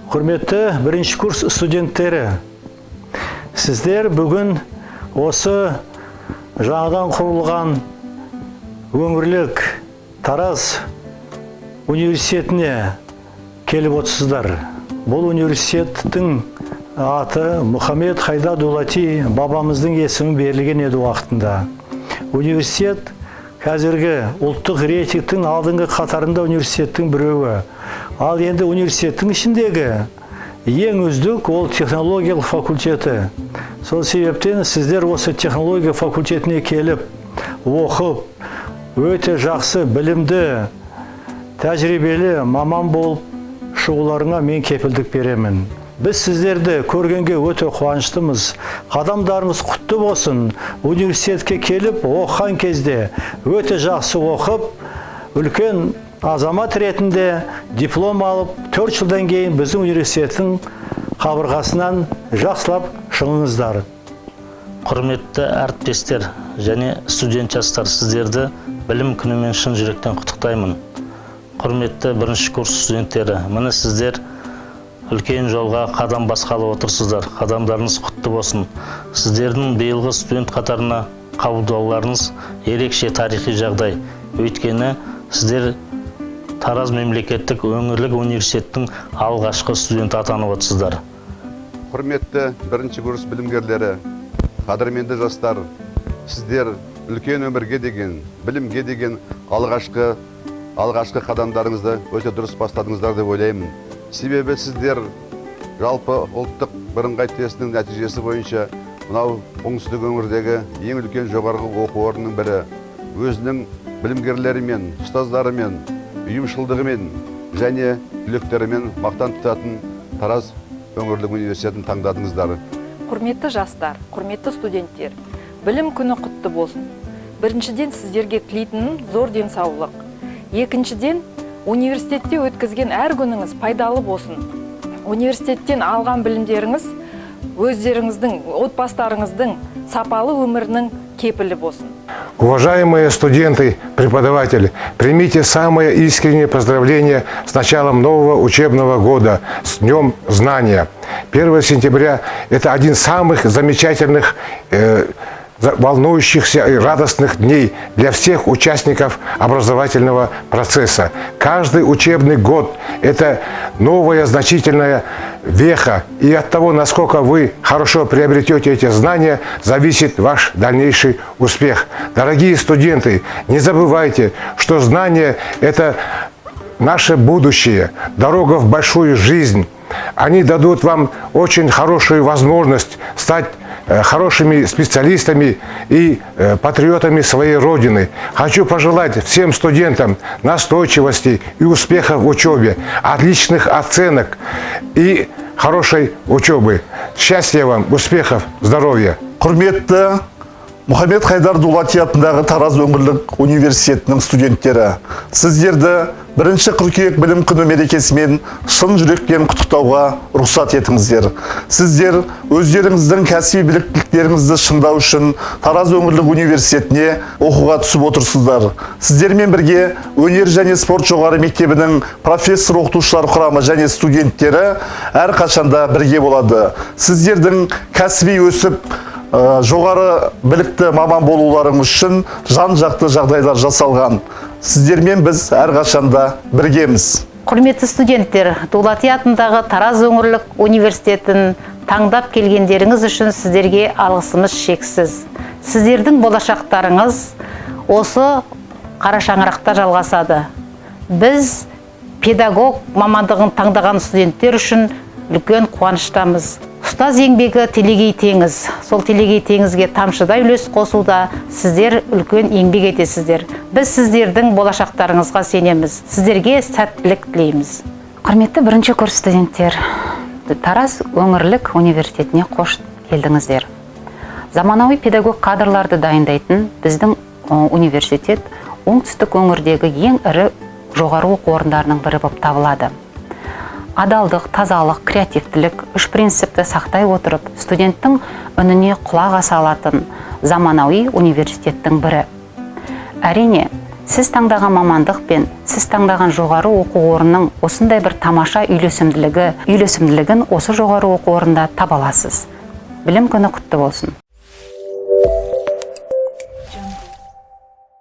Құрметті бірінші курс студенттері, сіздер бүгін осы жаңадан құрылған өңірлік Тараз университетіне келіп отырсыздар. Бұл университеттің аты Мұхаммед Хайдар Дулати бабамыздың есімі берілген еді уақытында. Университет қазіргі ұлттық рейтингтің алдыңғы қатарында университеттің біреуі. Ал енді университеттің ішіндегі ең үздік ол технологиялық факультеті. Сол себептен сіздер осы технология факультетіне келіп, оқып, өте жақсы, білімді, тәжірибелі маман болып шығуларыңа мен кепілдік беремін. Біз сіздерді көргенге өте қуаныштымыз. Қадамдарыңыз құтты болсын. Университетке келіп, оқыған кезде өте жақсы оқып, үлкен азамат ретінде диплом алып, 4 жылдан кейін біздің университеттің қабырғасынан жақсылап шығыңыздар. Құрметті әріптестер және студент жастар, сіздерді білім күнімен шын жүректен құттықтаймын. Құрметті бірінші курс студенттері, міне сіздер үлкен жолға қадам басқалы отырсыздар. Қадамдарыңыз құтты болсын. Сіздердің биылғы студент қатарына қабылдауларыңыз ерекше тарихи жағдай. Өйткені сіздер Тараз мемлекеттік өңірлік университеттің алғашқы студенті атанып отырсыздар. Құрметті бірінші курс білімгерлері, қадірменді жастар, сіздер үлкен өмірге деген, білімге деген алғашқы қадамдарыңызды өте дұрыс бастадыңыздар деп ойлаймын. Себебі сіздер жалпы ұлттық бірыңғай тестінің нәтижесі бойынша мынау оңтүстік өңірдегі ең үлкен жоғарғы оқу орнының бірі өзінің білімгерлерімен, ұстаздарымен, ұйымшылдығымен және түлектерімен мақтан тұтатын Тараз өңірлік университетін таңдадыңыздар. Құрметті жастар, құрметті студенттер, білім күні құтты болсын. Біріншіден сіздерге тілейтінім зор денсаулық. Екіншіден, университетте өткізген әр күніңіз пайдалы болсын. Университеттен алған білімдеріңіз өздеріңіздің, отбасыларыңыздың сапалы өмірінің кепілі болсын. Уважаемые студенты, преподаватели, примите самые искренние поздравления с началом нового учебного года, с Днем Знания. 1 сентября – это один из самых замечательных, волнующихся и радостных дней для всех участников образовательного процесса. Каждый учебный год – это новая значительная веха, и от того, насколько вы хорошо приобретете эти знания, зависит ваш дальнейший успех. Дорогие студенты, не забывайте, что знания – это наше будущее, дорога в большую жизнь. Они дадут вам очень хорошую возможность стать хорошими специалистами и патриотами своей Родины. Хочу пожелать всем студентам настойчивости и успехов в учебе, отличных оценок и хорошей учебы. Счастья вам, успехов, здоровья! Құрметті Мұхаммед Хайдар Дулати атындағы Тараз өңірлік университетінің студенттері, сіздерді 1 қыркүйек білім күні мерекесімен шын жүректен құттықтауға рұқсат етіңіздер. Сіздер өздеріңіздің кәсіби біліктіліктеріңізді шыңдау үшін Тараз өңірлік университетіне оқуға түсіп отырсыздар. Сіздермен бірге өнер және спорт жоғары мектебінің профессор оқытушылар құрамы және студенттері әрқашанда бірге болады. Сіздердің кәсіби өсіп жоғары білікті маман болуларыңыз үшін жан-жақты жағдайлар жасалған. Сіздермен біз әрқашанда біргеміз. Құрметті студенттер, Дулати атындағы Тараз өңірлік университетін таңдап келгендеріңіз үшін сіздерге алғысымыз шексіз. Сіздердің болашақтарыңыз осы қара шаңырақта жалғасады. Біз педагог мамандығын таңдаған студенттер үшін үлкен қуаныштамыз. Ұстаз еңбегі телегей теңіз. Сол телегей теңізге тамшыдай үлес қосуда сіздер үлкен еңбек етесіздер. Біз сіздердің болашақтарыңызға сенеміз. Сіздерге сәттілік тілейміз. Құрметті бірінші курс студенттер, Тараз өңірлік университетіне қош келдіңіздер. Заманауи педагог кадрларды дайындайтын біздің университет оңтүстік өңірдегі ең ірі жоғары оқу орындарының бірі болып табылады. Адалдық, тазалық, креативтілік, үш принципті сақтай отырып, студенттің үніне құлақ аса алатын заманауи университеттің бірі. Әрине, сіз таңдаған мамандық пен сіз таңдаған жоғары оқу орнының осындай бір тамаша үйлесімділігін осы жоғары оқу орнында таба аласыз. Білім күні құтты болсын.